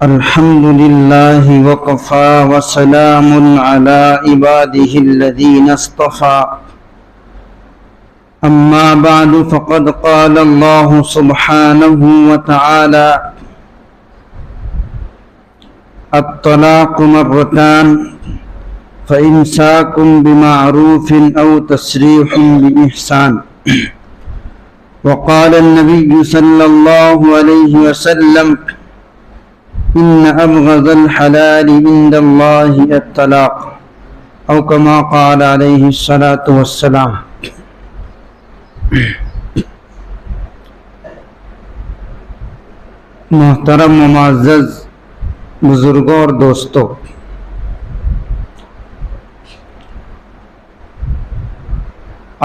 الحمد لله وكفى وسلام على عباده الذين اصطفى أما بعد فقد قال الله سبحانه وتعالى الطلاق مرتان فإمساك بمعروف أو تسريح بإحسان وقال النبي صلى الله عليه وسلم إن أبغض الحلال عند الله الطلاق أو كما قال عليه الصلاة والسلام۔ محترم و معزز بزرگوں اور دوستوں،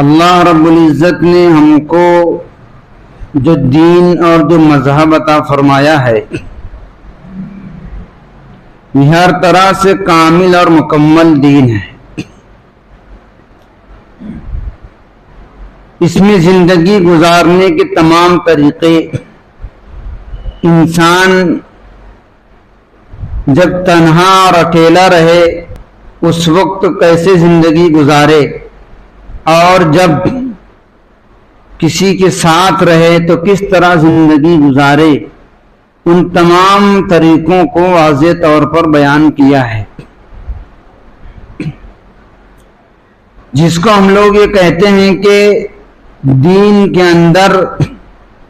اللہ رب العزت نے ہم کو جو دین اور جو مذہب عطا فرمایا ہے یہ ہر طرح سے کامل اور مکمل دین ہے۔ اس میں زندگی گزارنے کے تمام طریقے، انسان جب تنہا اور اکیلا رہے اس وقت کیسے زندگی گزارے، اور جب کسی کے ساتھ رہے تو کس طرح زندگی گزارے، ان تمام طریقوں کو واضح طور پر بیان کیا ہے، جس کو ہم لوگ یہ کہتے ہیں کہ دین کے اندر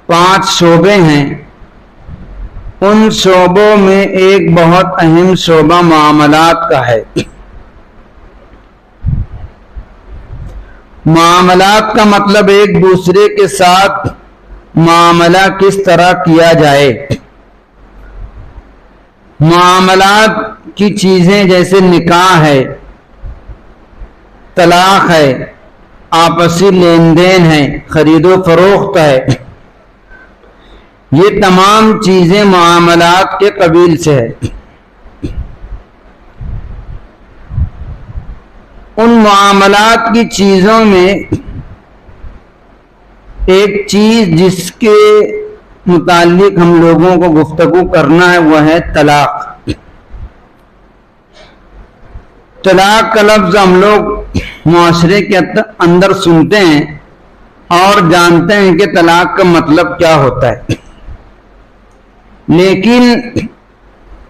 5 شعبے ہیں۔ ان شعبوں میں ایک بہت اہم شعبہ معاملات کا ہے۔ معاملات کا مطلب ایک دوسرے کے ساتھ معاملہ کس طرح کیا جائے۔ معاملات کی چیزیں جیسے نکاح ہے، طلاق ہے، آپسی لین دین ہے، خرید و فروخت ہے، یہ تمام چیزیں معاملات کے قبیل سے ہے۔ ان معاملات کی چیزوں میں ایک چیز جس کے متعلق ہم لوگوں کو گفتگو کرنا ہے وہ ہے طلاق۔ طلاق کا لفظ ہم لوگ معاشرے کے اندر سنتے ہیں اور جانتے ہیں کہ طلاق کا مطلب کیا ہوتا ہے، لیکن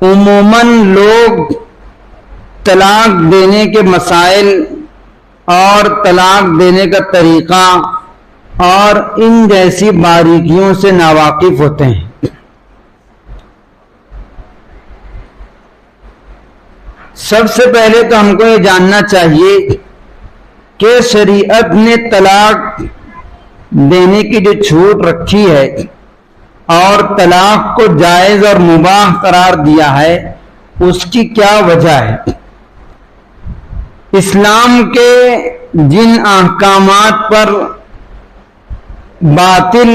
عموماً لوگ طلاق دینے کے مسائل اور طلاق دینے کا طریقہ اور ان جیسی باریکیوں سے ناواقف ہوتے ہیں۔ سب سے پہلے تو ہم کو یہ جاننا چاہیے کہ شریعت نے طلاق دینے کی جو چھوٹ رکھی ہے اور طلاق کو جائز اور مباح قرار دیا ہے اس کی کیا وجہ ہے۔ اسلام کے جن احکامات پر باطل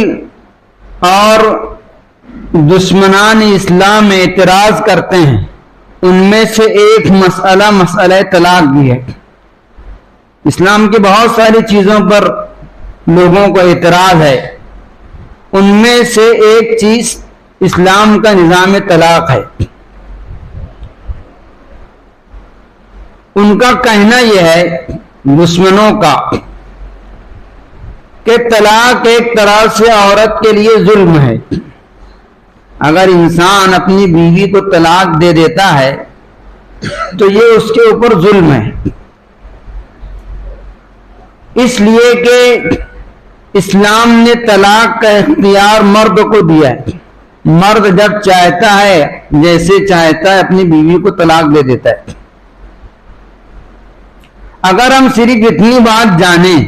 اور دشمنان اسلام اعتراض کرتے ہیں ان میں سے ایک مسئلہ طلاق بھی ہے۔ اسلام کی بہت ساری چیزوں پر لوگوں کو اعتراض ہے، ان میں سے ایک چیز اسلام کا نظام طلاق ہے۔ ان کا کہنا یہ ہے دشمنوں کا کہ طلاق ایک طرح سے عورت کے لیے ظلم ہے۔ اگر انسان اپنی بیوی کو طلاق دے دیتا ہے تو یہ اس کے اوپر ظلم ہے، اس لیے کہ اسلام نے طلاق کا اختیار مرد کو دیا ہے۔ مرد جب چاہتا ہے، جیسے چاہتا ہے، اپنی بیوی کو طلاق دے دیتا ہے۔ اگر ہم صرف اتنی بات جانیں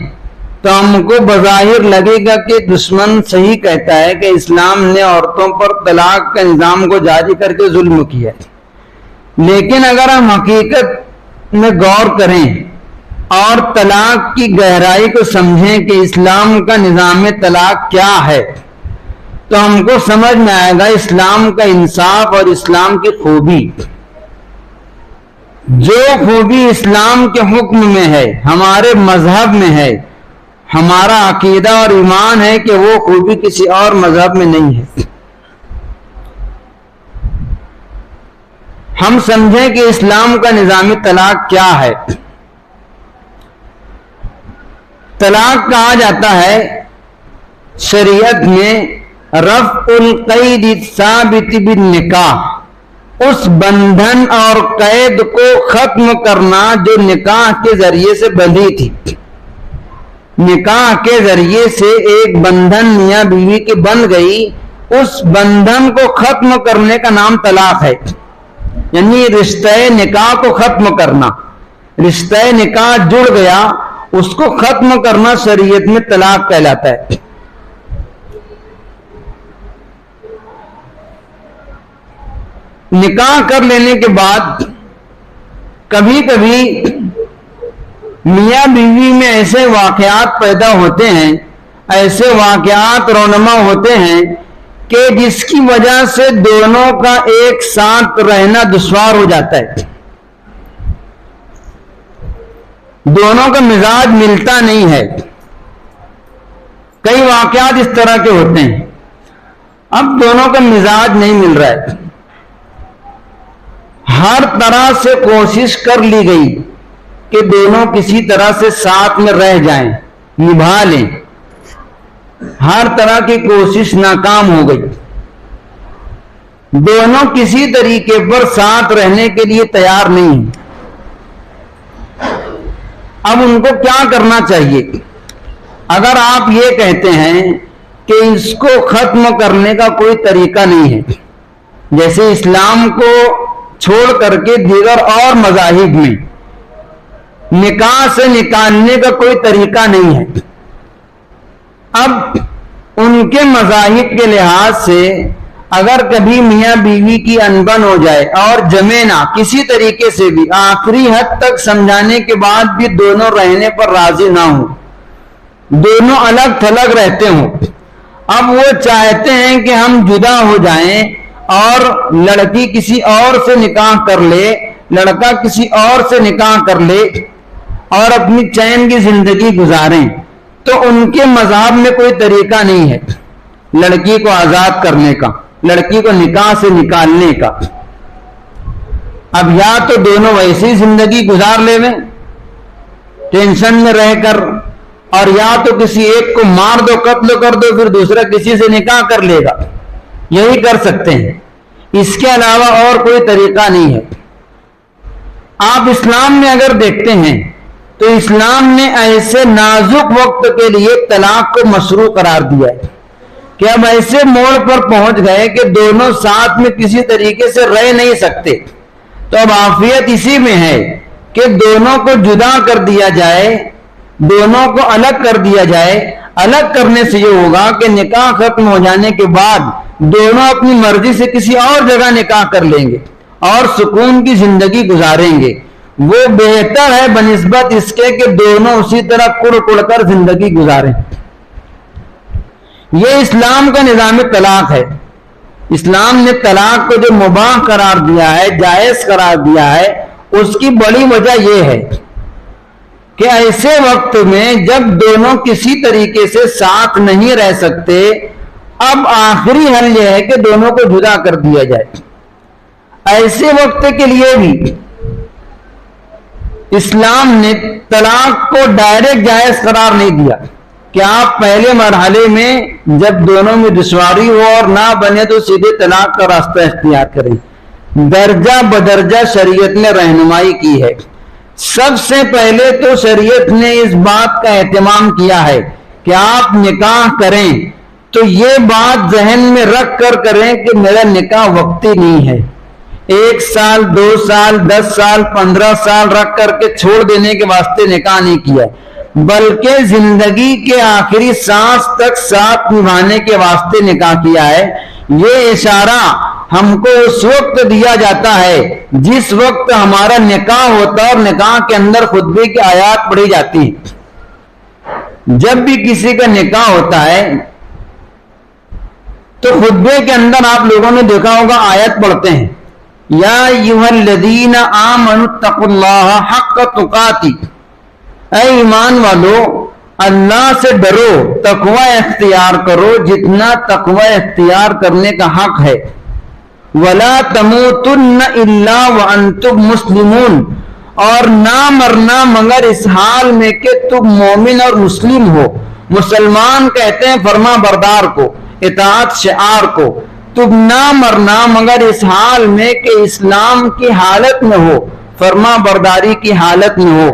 تو ہم کو بظاہر لگے گا کہ دشمن صحیح کہتا ہے کہ اسلام نے عورتوں پر طلاق کا نظام کو جاری کر کے ظلم کیا ہے، لیکن اگر ہم حقیقت میں غور کریں اور طلاق کی گہرائی کو سمجھیں کہ اسلام کا نظام طلاق کیا ہے تو ہم کو سمجھ میں آئے گا اسلام کا انصاف اور اسلام کی خوبی۔ جو خوبی اسلام کے حکم میں ہے، ہمارے مذہب میں ہے، ہمارا عقیدہ اور ایمان ہے کہ وہ خوبی کسی اور مذہب میں نہیں ہے۔ ہم سمجھیں کہ اسلام کا نظام طلاق کیا ہے. طلاق کہا جاتا ہے شریعت میں رفع القید الثابت بالنکاح، اس بندھن اور قید کو ختم کرنا جو نکاح کے ذریعے سے بندھی تھی. نکاح کے ذریعے سے ایک بندھن میاں بیوی کی بن گئی، اس بندھن کو ختم کرنے کا نام طلاق ہے. یعنی رشتہ نکاح کو ختم کرنا، رشتہ نکاح جڑ گیا اس کو ختم کرنا شریعت میں طلاق کہلاتا ہے. نکاح کر لینے کے بعد کبھی کبھی میاں بیوی میں ایسے واقعات پیدا ہوتے ہیں، ایسے واقعات رونما ہوتے ہیں کہ جس کی وجہ سے دونوں کا ایک ساتھ رہنا دشوار ہو جاتا ہے. دونوں کا مزاج ملتا نہیں ہے. کئی واقعات اس طرح کے ہوتے ہیں. اب دونوں کا مزاج نہیں مل رہا ہے. ہر طرح سے کوشش کر لی گئی کہ دونوں کسی طرح سے ساتھ میں رہ جائیں، نبھا لیں. ہر طرح کی کوشش ناکام ہو گئی. دونوں کسی طریقے پر ساتھ رہنے کے لیے تیار نہیں ہیں. اب ان کو کیا کرنا چاہیے؟ اگر آپ یہ کہتے ہیں کہ اس کو ختم کرنے کا کوئی طریقہ نہیں ہے، جیسے اسلام کو چھوڑ کر کے دیگر اور مذاہب میں نکاح سے نکالنے کا کوئی طریقہ نہیں ہے. اب ان کے مذاہب کے لحاظ سے اگر کبھی میاں بیوی کی انبن ہو جائے اور جمے نہ کسی طریقے سے بھی، آخری حد تک سمجھانے کے بعد بھی دونوں رہنے پر راضی نہ ہوں، دونوں الگ تھلگ رہتے ہوں، اب وہ چاہتے ہیں کہ ہم جدا ہو جائیں اور لڑکی کسی اور سے نکاح کر لے، لڑکا کسی اور سے نکاح کر لے اور اپنی چین کی زندگی گزاریں، تو ان کے مذہب میں کوئی طریقہ نہیں ہے لڑکی کو آزاد کرنے کا، لڑکی کو نکاح سے نکالنے کا. اب یا تو دونوں ویسی زندگی گزار لے میں ٹینشن میں رہ کر، اور یا تو کسی ایک کو مار دو، قتل کر دو، پھر دوسرا کسی سے نکاح کر لے گا. یہی کر سکتے ہیں، اس کے علاوہ اور کوئی طریقہ نہیں ہے. آپ اسلام میں اگر دیکھتے ہیں تو اسلام نے ایسے نازک وقت کے لیے طلاق کو مشروع قرار دیا ہے کہ اب ایسے موڑ پر پہنچ گئے کہ دونوں ساتھ میں کسی طریقے سے رہ نہیں سکتے، تو اب عافیت اسی میں ہے کہ دونوں کو جدا کر دیا جائے، دونوں کو الگ کر دیا جائے. الگ کرنے سے یہ ہوگا کہ نکاح ختم ہو جانے کے بعد دونوں اپنی مرضی سے کسی اور جگہ نکاح کر لیں گے اور سکون کی زندگی گزاریں گے. وہ بہتر ہے بنسبت اس کے کہ دونوں اسی طرح کڑ کڑ کر زندگی گزاریں. یہ اسلام کا نظام طلاق ہے. اسلام نے طلاق کو جو مباح قرار دیا ہے، جائز قرار دیا ہے، اس کی بڑی وجہ یہ ہے کہ ایسے وقت میں جب دونوں کسی طریقے سے ساتھ نہیں رہ سکتے، اب آخری حل یہ ہے کہ دونوں کو جدا کر دیا جائے. ایسے وقت کے لیے بھی اسلام نے طلاق کو ڈائریکٹ جائز قرار نہیں دیا کہ آپ پہلے مرحلے میں جب دونوں میں دشواری ہو اور نہ بنے تو سیدھے طلاق کا راستہ اختیار کریں. درجہ بدرجہ شریعت نے رہنمائی کی ہے. سب سے پہلے تو شریعت نے اس بات کا اہتمام کیا ہے کہ آپ نکاح کریں تو یہ بات ذہن میں رکھ کر کریں کہ میرا نکاح وقتی نہیں ہے. 1 سال 2 سال 10 سال 15 سال رکھ کر کے چھوڑ دینے کے واسطے نکاح نہیں کیا، بلکہ زندگی کے آخری سانس تک ساتھ نبھانے کے واسطے نکاح کیا ہے. یہ اشارہ ہم کو اس وقت دیا جاتا ہے جس وقت ہمارا نکاح ہوتا ہے اور نکاح کے اندر خطبے کی آیات پڑھی جاتی ہیں. جب بھی کسی کا نکاح ہوتا ہے تو خطبے کے اندر آپ لوگوں نے دیکھا ہوگا آیت پڑھتے ہیں، یا ایھا الذین آمنوا اتقوا اللہ حق تقاتی، اے ایمان والو اللہ سے ڈرو، تقوی اختیار کرو جتنا تقوی اختیار کرنے کا حق ہے. وَلَا تَمُوتُنَّ إِلَّا وَأَنْتُمْ مُسْلِمُونَ، اور نہ مرنا مگر اس حال میں کہ تم مومن اور مسلم ہو۔ مسلمان کہتے ہیں فرما بردار کو، اطاعت شعار کو۔ تم نہ مرنا مگر اس حال میں کہ اسلام کی حالت میں ہو، فرما برداری کی حالت میں ہو۔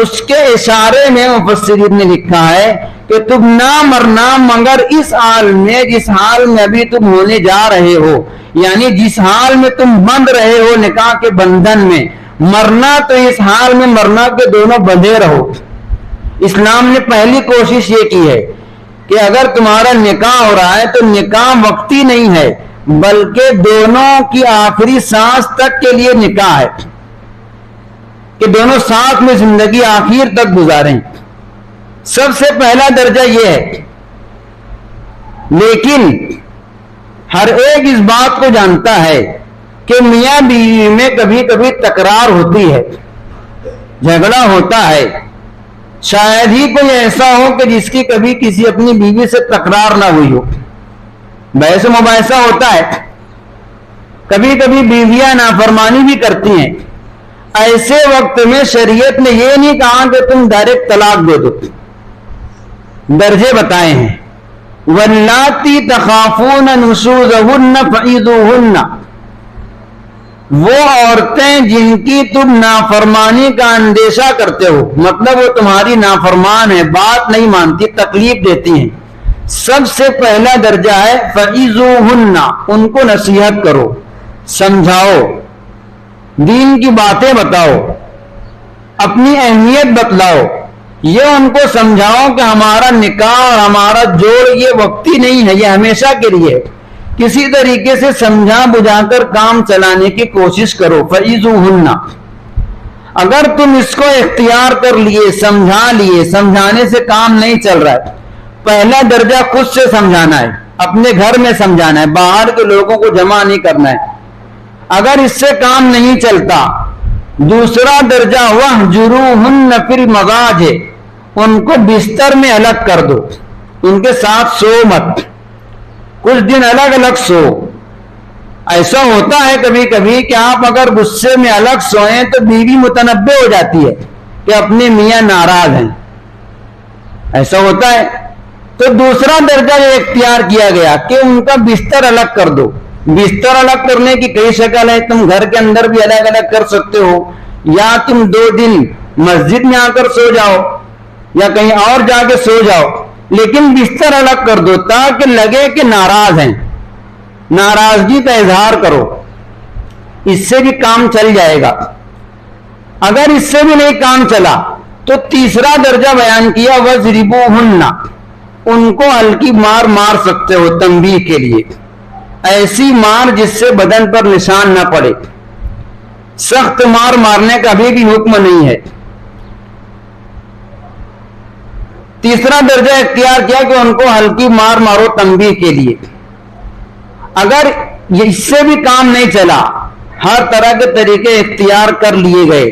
اس کے اشارے میں مفسرین نے لکھا ہے کہ تم نہ مرنا مگر اس حال میں جس حال میں ابھی تم ہونے جا رہے ہو، یعنی جس حال میں تم بندھ رہے ہو نکاح کے بندھن میں۔ مرنا تو اس حال میں مرنا کہ دونوں بندھے رہو۔ اسلام نے پہلی کوشش یہ کی ہے کہ اگر تمہارا نکاح ہو رہا ہے تو نکاح وقتی نہیں ہے، بلکہ دونوں کی آخری سانس تک کے لیے نکاح ہے، کہ دونوں ساتھ میں زندگی آخر تک گزاریں۔ سب سے پہلا درجہ یہ ہے، لیکن ہر ایک اس بات کو جانتا ہے کہ میاں بیوی میں کبھی کبھی تکرار ہوتی ہے، جھگڑا ہوتا ہے۔ شاید ہی کوئی ایسا ہو کہ جس کی کبھی کسی اپنی بیوی سے تکرار نہ ہوئی ہو، بحث و مباحثہ ہوتا ہے، کبھی کبھی بیویاں نافرمانی بھی کرتی ہیں۔ ایسے وقت میں شریعت نے یہ نہیں کہا کہ تم ڈائریکٹ طلاق دے دو، درجے بتائے ہیں۔ واللاتی تخافون نشوزہن فعیذوہن، وہ عورتیں جن کی تم نافرمانی کا اندیشہ کرتے ہو، مطلب وہ تمہاری نافرمان ہے، بات نہیں مانتی، تکلیف دیتی ہیں۔ سب سے پہلا درجہ ہے فعیذوہن، ان کو نصیحت کرو، سمجھاؤ، دین کی باتیں بتاؤ، اپنی اہمیت بتلاؤ، یہ ان کو سمجھاؤ کہ ہمارا نکاح اور ہمارا جوڑ یہ وقتی نہیں ہے، یہ ہمیشہ کے لیے۔ کسی طریقے سے سمجھا بجھا کر کام چلانے کی کوشش کرو۔ فعیذوہن، اگر تم اس کو اختیار کر لیے، سمجھا لیے، سمجھانے سے کام نہیں چل رہا ہے، پہلا درجہ خود سے سمجھانا ہے، اپنے گھر میں سمجھانا ہے، باہر کے لوگوں کو جمع نہیں کرنا ہے۔ اگر اس سے کام نہیں چلتا، دوسرا درجہ وَاہْجُرُوهُنَّ فِي الْمَضَاجِعِ، ان کو بستر میں الگ کر دو، ان کے ساتھ سو مت، کچھ دن الگ الگ سو۔ ایسا ہوتا ہے کبھی کبھی کہ آپ اگر غصے میں الگ سوئیں تو بیوی متنبع ہو جاتی ہے کہ اپنے میاں ناراض ہیں، ایسا ہوتا ہے۔ تو دوسرا درجہ یہ اختیار کیا گیا کہ ان کا بستر الگ کر دو۔ بستر الگ کرنے کی کئی شکل ہے، تم گھر کے اندر بھی الگ الگ کر سکتے ہو، یا تم 2 دن مسجد میں آ کر سو جاؤ یا کہیں اور جا کے سو جاؤ، لیکن بستر الگ کر دو تاکہ لگے کہ ناراض ہیں، ناراضگی کا اظہار کرو، اس سے بھی کام چل جائے گا۔ اگر اس سے بھی نہیں کام چلا تو تیسرا درجہ بیان کیا وَاضْرِبُوهُنَّ، ان کو ہلکی مار مار سکتے ہو تنبیہ کے لیے، ایسی مار جس سے بدن پر نشان نہ پڑے، سخت مار مارنے کا بھی حکم نہیں ہے۔ تیسرا درجہ اختیار کیا کہ ان کو ہلکی مار مارو تنبیہ کے لیے۔ اگر اس سے بھی کام نہیں چلا، ہر طرح کے طریقے اختیار کر لیے گئے،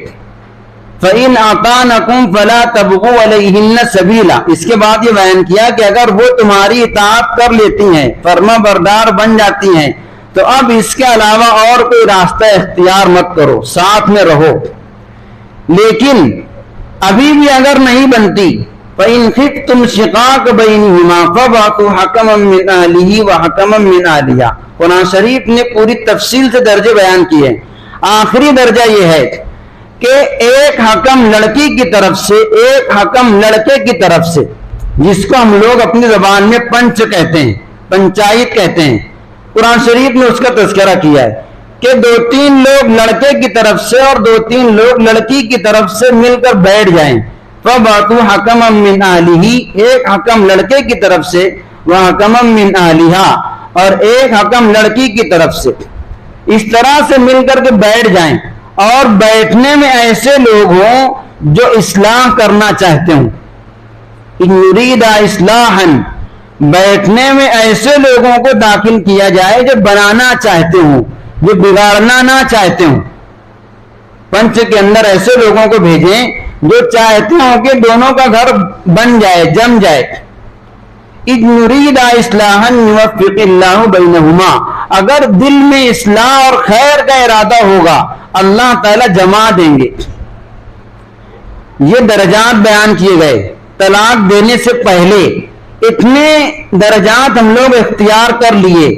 فَإِنْ أَطَاعْنَكُمْ فَلَا تَبْغُوا عَلَيْهِنَّ سَبِيلًا، اس کے بعد یہ بیان کیا کہ اگر وہ تمہاری اطاعت کر لیتی ہیں، فرما بردار بن جاتی ہیں، تو اب اس کے علاوہ اور کوئی راستہ اختیار مت کرو، ساتھ میں رہو۔ لیکن ابھی بھی اگر نہیں بنتی، فَإِنْ خِفْتُمْ شِقَاقَ بَيْنِهُمَا فَابْعَثُوا حَكَمًا مِّنْ أَهْلِهِ وَحَكَمًا مِّنْ أَهْلِهَا، قرآن شریف نے پوری تفصیل سے درجے بیان کیے۔ آخری درجہ یہ ہے کہ ایک حکم لڑکی کی طرف سے، ایک حکم لڑکے کی طرف سے، جس کو ہم لوگ اپنی زبان میں پنچ کہتے ہیں، پنچایت کہتے ہیں، قرآن شریف نے اس کا تذکرہ کیا ہے کہ 2-3 لوگ لڑکے کی طرف سے اور 2-3 لوگ لڑکی کی طرف سے مل کر بیٹھ جائیں۔ فَبَعْثُوا حَكَمًا مِّنْ أَهْلِهِ، ایک حکم لڑکے کی طرف سے، وَحَكَمًا مِّنْ أَهْلِهَا، اور ایک حکم لڑکی کی طرف سے، اس طرح سے مل کر کے بیٹھ جائیں، اور بیٹھنے میں ایسے لوگ ہوں جو اصلاح کرنا چاہتے ہوں۔ إِن يُرِيدَ إِصْلَاحًا، بیٹھنے میں ایسے لوگوں کو داخل کیا جائے جو بنانا چاہتے ہوں، جو بگاڑنا نہ چاہتے ہوں۔ پنچ کے اندر ایسے لوگوں کو بھیجیں جو چاہتے ہوں کہ دونوں کا گھر بن جائے، جم جائے۔ إِن يُرِيدَ إِصْلَاحًا يُوَفِّقِ اللَّهُ بَيْنَهُمَا، اگر دل میں اصلاح اور خیر کا ارادہ ہوگا اللہ تعالیٰ جما دیں گے. یہ درجات بیان کیے گئے. طلاق دینے سے پہلے اتنے درجات ہم لوگ اختیار کر لیے,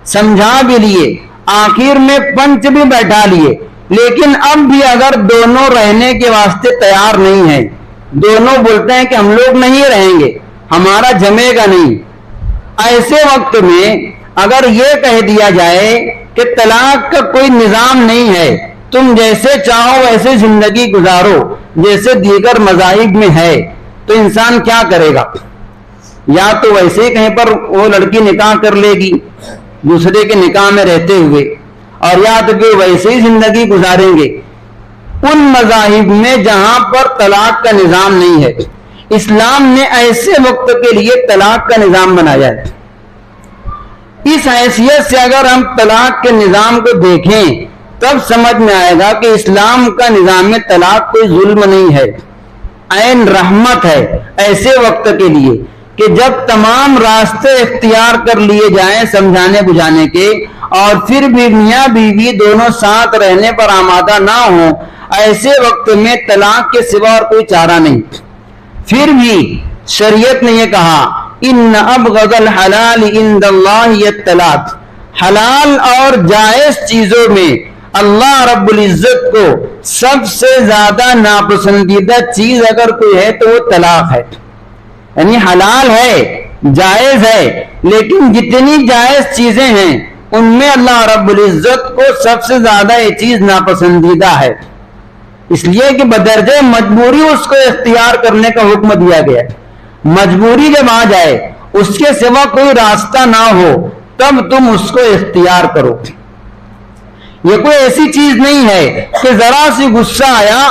سمجھا بھی لیے, آخر میں پنچ بھی بیٹھا لیے, لیکن اب بھی اگر دونوں رہنے کے واسطے تیار نہیں ہیں, دونوں بولتے ہیں کہ ہم لوگ نہیں رہیں گے, ہمارا جمے گا نہیں, ایسے وقت میں اگر یہ کہہ دیا جائے کہ طلاق کا کوئی نظام نہیں ہے, تم جیسے چاہو ویسے زندگی گزارو جیسے دیگر مذاہب میں ہے, تو انسان کیا کرے گا؟ یا تو ویسے ہی کہیں پر وہ لڑکی نکاح کر لے گی دوسرے کے نکاح میں رہتے ہوئے, اور یا تو کہ ویسے ہی زندگی گزاریں گے. ان مذاہب میں جہاں پر طلاق کا نظام نہیں ہے, اسلام نے ایسے وقت کے لیے طلاق کا نظام بنایا ہے. اس حیثیت سے اگر ہم طلاق کے نظام کو دیکھیں تب سمجھ میں آئے گا کہ اسلام کا نظام طلاق کوئی ظلم نہیں ہے, عین رحمت ہے ایسے وقت کے لیے کہ جب تمام راستے اختیار کر لیے جائیں سمجھانے بجھانے کے, اور پھر بھی میاں بیوی دونوں ساتھ رہنے پر آمادہ نہ ہوں, ایسے وقت میں طلاق کے سوا اور کوئی چارہ نہیں. پھر بھی شریعت نے یہ کہا ان ابغض الحلال عند اللہ الطلاق, حلال اور جائز چیزوں میں اللہ رب العزت کو سب سے زیادہ ناپسندیدہ چیز اگر کوئی ہے تو وہ طلاق ہے. یعنی حلال ہے, جائز ہے, لیکن جتنی جائز چیزیں ہیں ان میں اللہ رب العزت کو سب سے زیادہ یہ چیز ناپسندیدہ ہے, اس لیے کہ بدرجہ مجبوری اس کو اختیار کرنے کا حکم دیا گیا ہے. مجبوری جب آ جائے, اس کے سوا کوئی راستہ نہ ہو, تب تم اس کو اختیار کرو. یہ کوئی ایسی چیز نہیں ہے کہ ذرا سی غصہ آیا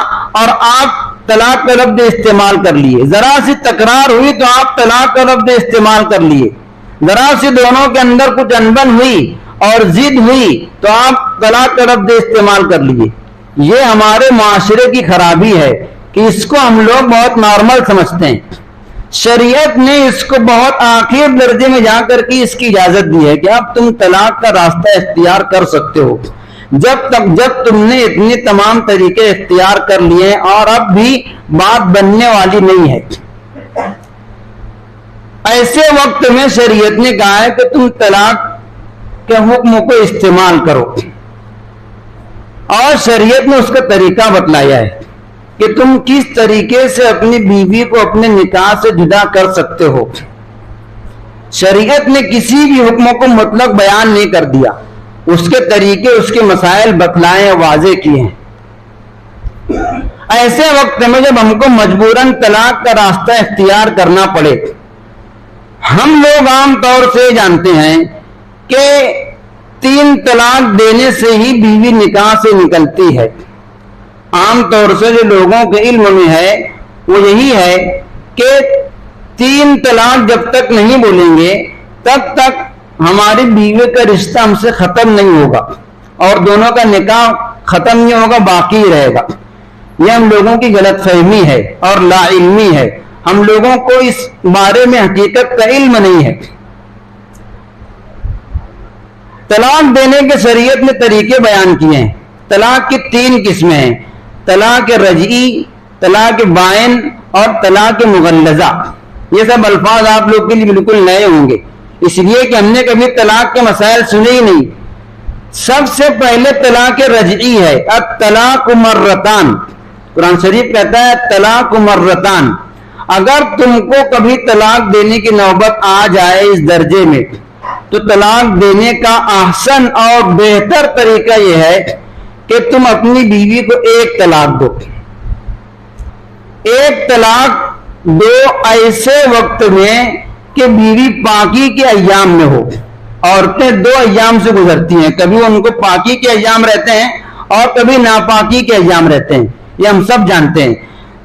اور آپ طلاق کا لفظ استعمال کر لیے, ذرا سی تکرار ہوئی تو آپ طلاق کا لفظ استعمال کر لیے, ذرا سی دونوں کے اندر کچھ انبن ہوئی اور ضد ہوئی تو آپ طلاق کا لفظ استعمال کر لیے. یہ ہمارے معاشرے کی خرابی ہے کہ اس کو ہم لوگ بہت نارمل سمجھتے ہیں. شریعت نے اس کو بہت آخر درجے میں جا کر کے اس کی اجازت دی ہے کہ اب تم طلاق کا راستہ اختیار کر سکتے ہو, جب تم نے اتنے تمام طریقے اختیار کر لیے اور اب بھی بات بننے والی نہیں ہے. ایسے وقت میں شریعت نے کہا ہے کہ تم طلاق کے حکم کو استعمال کرو, اور شریعت نے اس کا طریقہ بتلایا ہے کہ تم کس طریقے سے اپنی بیوی کو اپنے نکاح سے جدا کر سکتے ہو. شریعت نے کسی بھی حکم کو مطلق بیان نہیں کر دیا, اس کے طریقے اس کے مسائل بتلائے واضح کیے ہیں. ایسے وقت میں جب ہم کو مجبوراً طلاق کا راستہ اختیار کرنا پڑے, ہم لوگ عام طور سے جانتے ہیں کہ 3 طلاق دینے سے ہی بیوی نکاح سے نکلتی ہے. عام طور سے جو لوگوں کے علم میں ہے وہ یہی ہے کہ 3 طلاق جب تک نہیں بولیں گے تب تک ہماری بیوی کا رشتہ ہم سے ختم نہیں ہوگا اور دونوں کا نکاح ختم نہیں ہوگا, باقی رہے گا. یہ ہم لوگوں کی غلط فہمی ہے اور لا علمی ہے. ہم لوگوں کو اس بارے میں حقیقت کا علم نہیں ہے. طلاق دینے کے شریعت نے طریقے بیان کیے ہیں. طلاق کی 3 قسمیں ہیں, طلاق رجعی, طلاق بائن اور طلاق مغلظہ. یہ سب الفاظ آپ لوگ کے لیے بالکل نئے ہوں گے, اس لیے کہ ہم نے کبھی طلاق کے مسائل سنے ہی نہیں. سب سے پہلے طلاق رجعی ہے, الطلاق مرتان. قرآن شریف کہتا ہے طلاق مرتان. اگر تم کو کبھی طلاق دینے کی نوبت آ جائے اس درجے میں تو طلاق دینے کا احسن اور بہتر طریقہ یہ ہے کہ تم اپنی بیوی کو 1 طلاق دو. 1 طلاق دو ایسے وقت میں کہ بیوی پاکی کے ایام میں ہو. عورتیں 2 ایام سے گزرتی ہیں, کبھی ان کو پاکی کے ایام رہتے ہیں اور کبھی ناپاکی کے ایام رہتے ہیں, یہ ہم سب جانتے ہیں.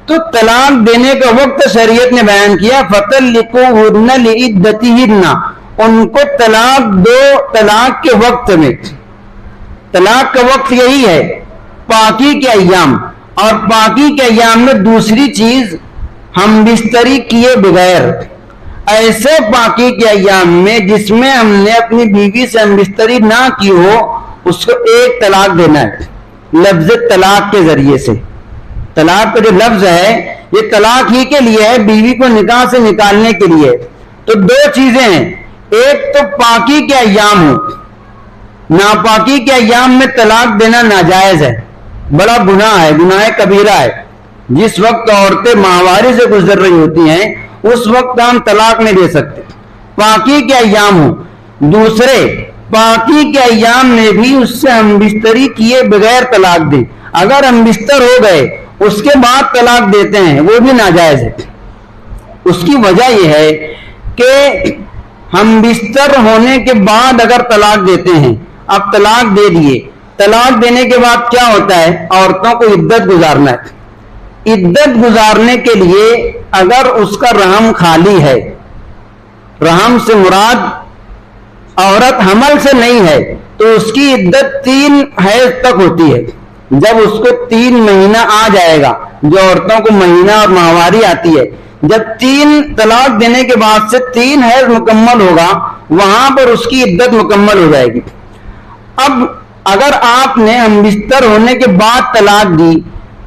تو طلاق دینے کا وقت شریعت نے بیان کیا, فَطَلِّقُوهُنَّ لِعِدَّتِهِنَّ. ان کو طلاق دو طلاق کے وقت میں. طلاق کا وقت یہی ہے پاکی کے ایام, اور پاکی کے ایام میں دوسری چیز ہم بستری کیے بغیر ایسے پاکی کے ایام میں جس میں ہم نے اپنی بیوی سے ہم بستری نہ کی ہو اس کو ایک طلاق دینا ہے لفظ طلاق کے ذریعے سے. طلاق کا جو لفظ ہے یہ طلاق ہی کے لیے ہے, بیوی کو نکاح سے نکالنے کے لیے. تو دو چیزیں ہیں, ایک تو پاکی کے ایام ہو, ناپاکی کے ایام میں طلاق دینا ناجائز ہے, بڑا گناہ ہے, گناہ کبیرہ ہے. جس وقت عورتیں ماہواری سے گزر رہی ہوتی ہیں اس وقت ہم طلاق نہیں دے سکتے, پاکی کے ایام ہو. دوسرے, پاکی کے ایام میں بھی اس سے ہم بستری کیے بغیر طلاق دیں. اگر ہم بستر ہو گئے اس کے بعد طلاق دیتے ہیں وہ بھی ناجائز ہے. اس کی وجہ یہ ہے کہ ہم بستر ہونے کے بعد اگر طلاق دیتے ہیں, اب طلاق دے دیے, طلاق دینے کے بعد کیا ہوتا ہے, عورتوں کو عدت گزارنا ہے. عدت گزارنے کے لیے اگر اس کا رحم خالی ہے, رحم سے مراد عورت حمل سے نہیں ہے, تو اس کی عدت 3 حیض تک ہوتی ہے. جب اس کو 3 مہینہ آ جائے گا, جو عورتوں کو مہینہ اور ماہواری آتی ہے, جب 3 طلاق دینے کے بعد سے 3 حیض مکمل ہوگا وہاں پر اس کی عدت مکمل ہو جائے گی. اب اگر آپ نے ہم بستر ہونے کے بعد طلاق دی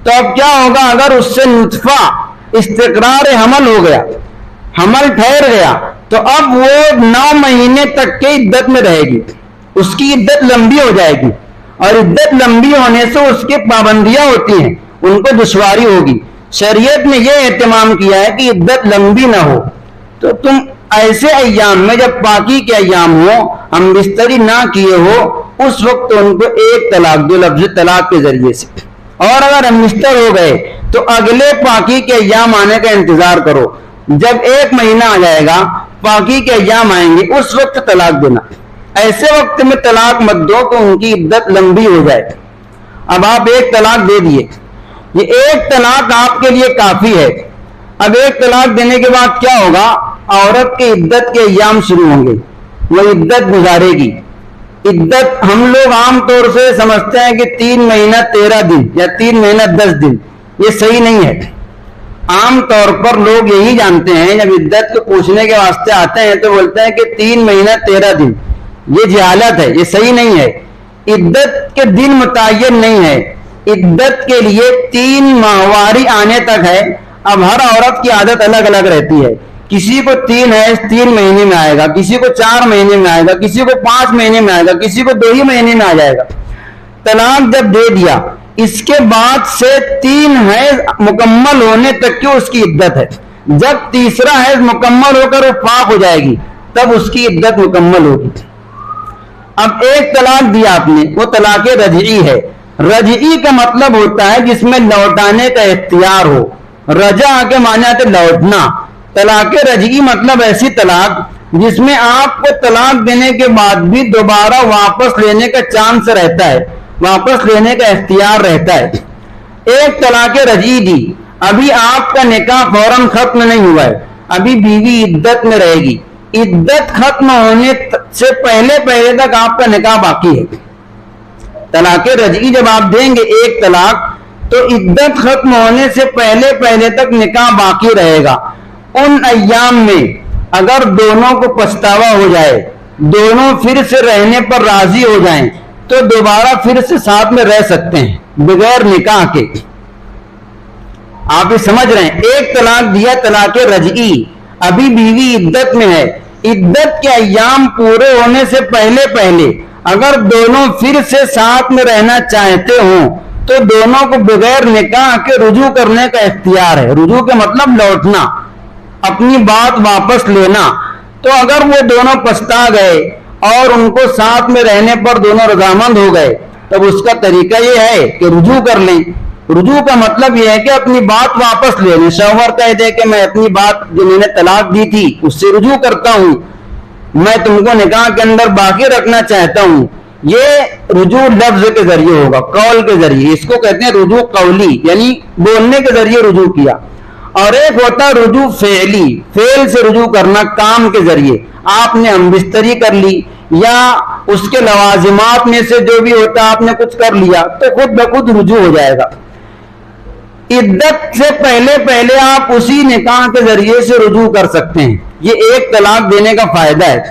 تو اب کیا ہوگا, اگر اس سے نطفہ استقرار حمل ہو گیا, حمل ٹھہر گیا, تو اب وہ 9 مہینے تک کے عدت میں رہے گی, اس کی عدت لمبی ہو جائے گی. اور عدت لمبی ہونے سے اس کے پابندیاں ہوتی ہیں, ان کو دشواری ہوگی. شریعت نے یہ اہتمام کیا ہے کہ عدت لمبی نہ ہو. تو تم ایسے ایام میں جب پاکی کے ایام ہو, ہم بستری نہ کیے ہو, اس وقت ان کو ایک طلاق دو لفظ طلاق کے ذریعے سے. اور اگر ہم بستر ہو گئے تو اگلے پاکی کے ایام آنے کا انتظار کرو. جب 1 مہینہ آ جائے گا, پاکی کے ایام آئیں گے, اس وقت طلاق دینا. ایسے وقت میں طلاق مت دو تو ان کی عدت لمبی ہو جائے. اب آپ ایک طلاق دے دیے, یہ ایک طلاق آپ کے لیے کافی ہے. اب ایک طلاق دینے کے بعد کیا ہوگا, عورت کے عدت کے ایام شروع ہوں گے, وہ عدت گزارے گی. عدت ہم لوگ عام طور سے سمجھتے ہیں کہ 3 مہینہ 13 دن یا 3 مہینہ 10 دن, یہ صحیح نہیں ہے. عام طور پر لوگ یہی جانتے ہیں, جب عدت کو پوچھنے کے واسطے آتے ہیں تو بولتے ہیں کہ 3 مہینہ 13 دن. یہ جہالت ہے, یہ صحیح نہیں ہے. عدت کے دن متعین نہیں ہے, عدت کے لیے 3 ماہواری آنے تک ہے. اب ہر عورت کی عادت الگ الگ رہتی ہے, کسی کو 3 حیض 3 مہینے میں آئے گا, کسی کو 4 مہینے میں آئے گا, کسی کو 5 مہینے میں آئے گا, کسی کو 2 ہی مہینے میں آ جائے گا. طلاق جب دے دیا اس کے بعد سے 3 حیض مکمل ہونے تک کی اس کی عدت ہے. جب تیسرا حیض مکمل ہو کر وہ پاک ہو جائے گی تب اس کی عدت مکمل ہوگی. اب ایک طلاق دیا آپ نے, وہ طلاق رجعی ہے. رجعی کا مطلب ہوتا ہے جس میں لوٹانے کا اختیار ہو. رجع کے معنی ہے لوٹنا. طلاق رجعی مطلب ایسی طلاق جس میں آپ کو طلاق دینے کے بعد بھی دوبارہ واپس لینے کا چانس رہتا ہے, واپس لینے کا اختیار رہتا ہے. ایک طلاق رجعی دی, ابھی آپ کا نکاح فوراً ختم نہیں ہوا ہے, ابھی بیوی عدت میں رہے گی. عدت ختم ہونے سے پہلے تک آپ کا نکاح باقی ہے. طلاق رجعی جب آپ دیں گے ایک طلاق تو عدت ختم ہونے سے پہلے تک نکاح باقی رہے گا. ان ایام میں اگر دونوں کو پچھتاوا ہو جائے, دونوں پھر سے رہنے پر راضی ہو جائیں تو دوبارہ پھر سے ساتھ میں رہ سکتے ہیں بغیر نکاح کے. آپ یہ سمجھ رہے ہیں, ایک طلاق دیا طلاق رجعی, ابھی بیوی عدت میں ہے, عدت کے ایام پورے ہونے سے پہلے اگر دونوں پھر سے ساتھ میں رہنا چاہتے ہوں تو دونوں کو بغیر نکاح کے رجوع کرنے کا اختیار ہے. رجوع کا مطلب لوٹنا, اپنی بات واپس لینا. تو اگر وہ دونوں پچھتا گئے اور ان کو ساتھ میں رہنے پر دونوں رضامند ہو گئے تب اس کا طریقہ یہ ہے کہ رجوع کر لیں. رجوع کا مطلب یہ ہے کہ اپنی بات واپس لے لیں. شوہر کہہ دے کہ میں اپنی بات جو میں نے طلاق دی تھی اس سے رجوع کرتا ہوں, میں تم کو نکاح کے اندر باقی رکھنا چاہتا ہوں. یہ رجوع لفظ کے ذریعے ہوگا, قول کے ذریعے. اس کو کہتے ہیں رجوع قولی, یعنی بولنے کے ذریعے رجوع کیا. اور ایک ہوتا رجوع فعلی, فعل سے رجوع کرنا, کام کے ذریعے. آپ نے ہم بستری کر لی یا اس کے لوازمات میں سے جو بھی ہوتا آپ نے کچھ کر لیا تو خود بخود رجوع ہو جائے گا. عدت سے پہلے آپ اسی نکاح کے ذریعے سے رجوع کر سکتے ہیں. یہ ایک طلاق دینے کا فائدہ ہے۔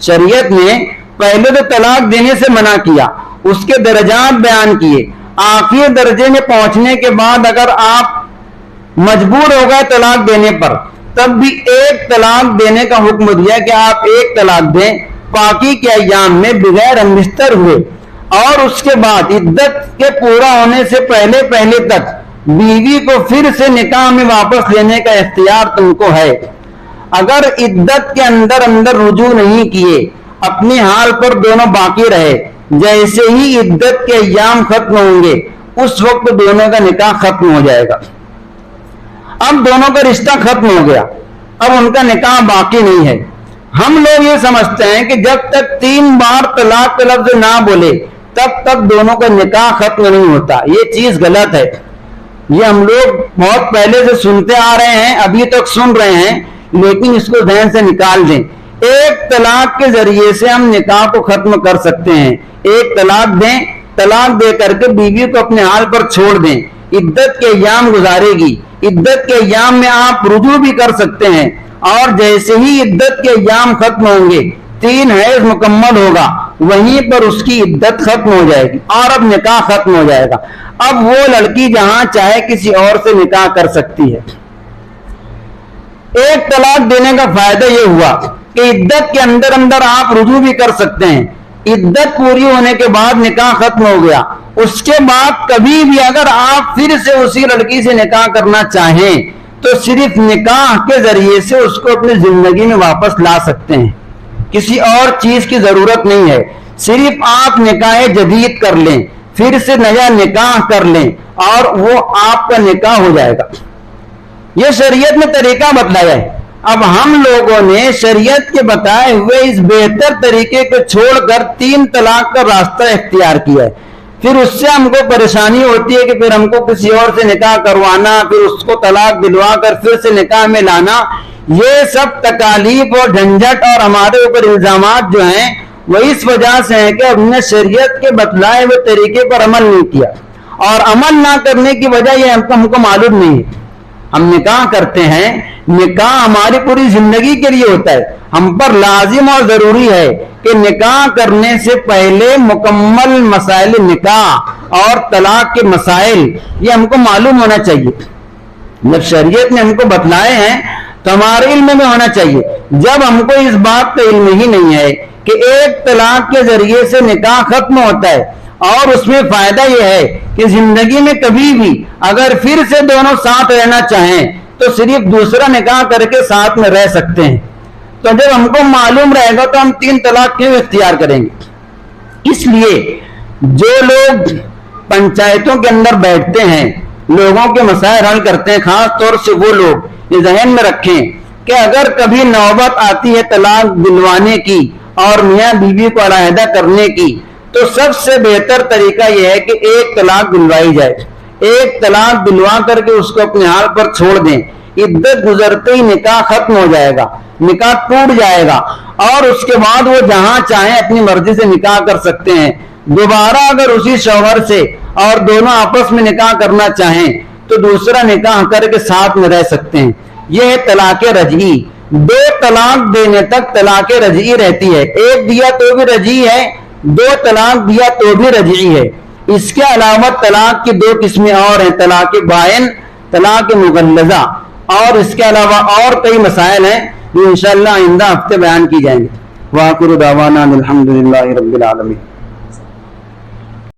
شریعت نے پہلے تو طلاق دینے سے منع کیا، اس کے درجات بیان کیے، آخری درجے میں پہنچنے کے بعد اگر آپ مجبور ہو گئے طلاق دینے پر تب بھی ایک طلاق دینے کا حکم دیا کہ آپ ایک طلاق دیں پاکی کے ایام میں بغیر ہم بستر ہوئے، اور اس کے بعد عدت کے پورا ہونے سے پہلے تک بیوی کو پھر سے نکاح میں واپس لینے کا اختیار تم کو ہے۔ اگر عدت کے اندر رجوع نہیں کیے، اپنی حال پر دونوں باقی رہے، جیسے ہی عدت کے ایام ختم ہوں گے اس وقت دونوں کا نکاح ختم ہو جائے گا۔ اب دونوں کا رشتہ ختم ہو گیا، اب ان کا نکاح باقی نہیں ہے۔ ہم لوگ یہ سمجھتے ہیں کہ جب تک 3 بار طلاق کا لفظ نہ بولے تب تک دونوں کا نکاح ختم نہیں ہوتا۔ یہ چیز غلط ہے، یہ ہم لوگ بہت پہلے سے سنتے آ رہے ہیں، ابھی تک سن رہے ہیں، لیکن اس کو ذہن سے نکال دیں۔ ایک طلاق کے ذریعے سے ہم نکاح کو ختم کر سکتے ہیں۔ ایک طلاق دیں، طلاق دے کر کے بیوی کو اپنے حال پر چھوڑ دیں، عدت کے ایام گزارے گی، عدت کے ایام میں آپ رجوع بھی کر سکتے ہیں، اور جیسے ہی عدت کے ایام ختم ہوں گے 3 حیض مکمل ہوگا، وہیں پر اس کی عدت ختم ہو جائے گی اور اب نکاح ختم ہو جائے گا۔ اب وہ لڑکی جہاں چاہے کسی اور سے نکاح کر سکتی ہے۔ ایک طلاق دینے کا فائدہ یہ ہوا کہ عدت کے اندر آپ رجوع بھی کر سکتے ہیں۔ عدت پوری ہونے کے بعد نکاح ختم ہو گیا، اس کے بعد کبھی بھی اگر آپ پھر سے اسی لڑکی سے نکاح کرنا چاہیں تو صرف نکاح کے ذریعے سے اس کو اپنی زندگی میں واپس لا سکتے ہیں، کسی اور چیز کی ضرورت نہیں ہے۔ صرف آپ نکاح جدید کر لیں، پھر سے نیا نکاح کر لیں اور وہ آپ کا نکاح ہو جائے گا۔ یہ شریعت میں طریقہ بتلایا ہے۔ اب ہم لوگوں نے شریعت کے بتائے ہوئے اس بہتر طریقے کو چھوڑ کر 3 طلاق کا راستہ اختیار کیا ہے، پھر اس سے ہم کو پریشانی ہوتی ہے کہ پھر ہم کو کسی اور سے نکاح کروانا، پھر اس کو طلاق دلوا کر پھر سے نکاح میں لانا۔ یہ سب تکالیف اور جھنجھٹ اور ہمارے اوپر الزامات جو ہیں وہ اس وجہ سے ہیں کہ ہم نے شریعت کے بتلائے ہوئے طریقے پر عمل نہیں کیا، اور عمل نہ کرنے کی وجہ یہ ہم کو معلوم نہیں ہے۔ ہم نکاح کرتے ہیں، نکاح ہماری پوری زندگی کے لیے ہوتا ہے، ہم پر لازم اور ضروری ہے کہ نکاح کرنے سے پہلے مکمل مسائل نکاح اور طلاق کے مسائل یہ ہم کو معلوم ہونا چاہیے۔ جب شریعت نے ہم کو بتلائے ہیں تو ہمارے علم میں ہونا چاہیے۔ جب ہم کو اس بات کا علم ہی نہیں ہے کہ ایک طلاق کے ذریعے سے نکاح ختم ہوتا ہے اور اس میں فائدہ یہ ہے کہ زندگی میں کبھی بھی اگر پھر سے دونوں ساتھ رہنا چاہیں تو صرف دوسرا نکاح کر کے ساتھ میں رہ سکتے ہیں، تو جب ہم کو معلوم رہے گا تو ہم 3 طلاق کیوں اختیار کریں گے؟ اس لیے جو لوگ پنچایتوں کے اندر بیٹھتے ہیں، لوگوں کے مسائل حل کرتے ہیں، خاص طور سے وہ لوگ یہ ذہن میں رکھیں کہ اگر کبھی نوبت آتی ہے طلاق دلوانے کی اور میاں بیوی کو علیحدہ کرنے کی تو سب سے بہتر طریقہ یہ ہے کہ ایک طلاق دلوائی جائے۔ ایک طلاق دلوا کر کے اس کو اپنے حال پر چھوڑ دیں، عدت گزرتے ہی نکاح ختم ہو جائے گا، نکاح ٹوٹ جائے گا، اور اس کے بعد وہ جہاں چاہیں اپنی مرضی سے نکاح کر سکتے ہیں۔ دوبارہ اگر اسی شوہر سے اور دونوں آپس میں نکاح کرنا چاہیں تو دوسرا نکاح کر کے ساتھ میں رہ سکتے ہیں۔ یہ ہے طلاق رجعی۔ 2 طلاق دینے تک طلاق رجعی رہتی ہے، ایک دیا تو بھی رجعی ہے، 2 طلاق دیا تو بھی رجعی ہے۔ اس کے علاوہ طلاق کی 2 قسمیں اور ہیں، طلاق بائن، طلاق مغلظہ، اور اس کے علاوہ اور کئی مسائل ہیں جو انشاءاللہ آئندہ ہفتے بیان کی جائیں گے۔ وآخر دعوانا الحمدللہ رب العالمین۔